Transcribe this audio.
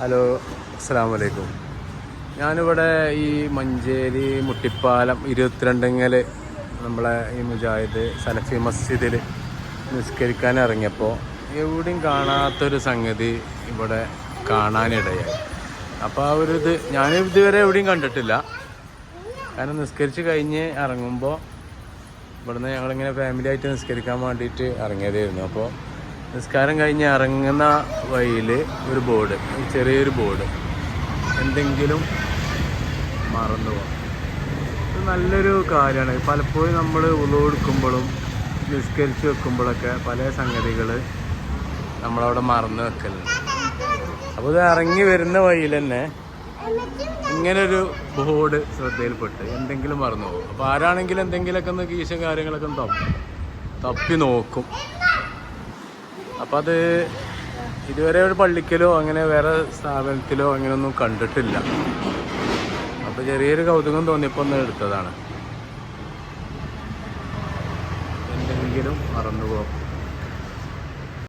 Hello, അസ്സലാമു അലൈക്കും. ഞാനിവിടെ ഈ മഞ്ചേരി മുട്ടിപ്പാലം 22 നമ്മളെ ഈ മുജാഹിദ് സലഫി മസ്ജിദിൽ നിസ്കരിക്കാൻ ഇറങ്ങിയപ്പോൾ എവിടെയും കാണാത്തൊരു സംഗതി ഇവിടെ കാണാനിടയായി. അപ്പോൾ ആ ഒരു ഞാൻ ഇതുവരെ എവിടെയും കണ്ടിട്ടില്ല. കാരണം നിസ്കരിച്ച് കഴിഞ്ഞ് ഇറങ്ങുമ്പോൾ ഇവിടുന്ന് ഞങ്ങളിങ്ങനെ ഫാമിലി ആയിട്ട് നിസ്കരിക്കാൻ വേണ്ടിയിട്ട് ഇറങ്ങിയതായിരുന്നു. അപ്പോൾ നിസ്കാരം കഴിഞ്ഞ് ഇറങ്ങുന്ന വഴിയിൽ ഒരു ബോർഡ്, ചെറിയൊരു ബോർഡ്, എന്തെങ്കിലും മറന്നു പോകും. ഇത് നല്ലൊരു കാര്യമാണ്. പലപ്പോഴും നമ്മൾ ഉളു എടുക്കുമ്പോഴും നിസ്കരിച്ച് വെക്കുമ്പോഴൊക്കെ പല സംഗതികൾ നമ്മളവിടെ മറന്നു വെക്കലുണ്ട്. അപ്പോൾ ഇത് ഇറങ്ങി വരുന്ന വഴിയിൽ തന്നെ ഇങ്ങനൊരു ബോർഡ് ശ്രദ്ധയിൽപ്പെട്ട് എന്തെങ്കിലും മറന്നു പോകും. അപ്പോൾ ആരാണെങ്കിലും എന്തെങ്കിലുമൊക്കെ ഒന്ന് കീശം കാര്യങ്ങളൊക്കെ തപ്പി നോക്കും. അപ്പം അത് ഇതുവരെ ഒരു പള്ളിക്കലോ അങ്ങനെ വേറെ സ്ഥാപനത്തിലോ അങ്ങനെയൊന്നും കണ്ടിട്ടില്ല. അപ്പോൾ ചെറിയൊരു കൗതുകം തോന്നിയപ്പോൾ ഒന്ന് എടുത്തതാണ്. എന്തെങ്കിലും മറന്നു പോകും.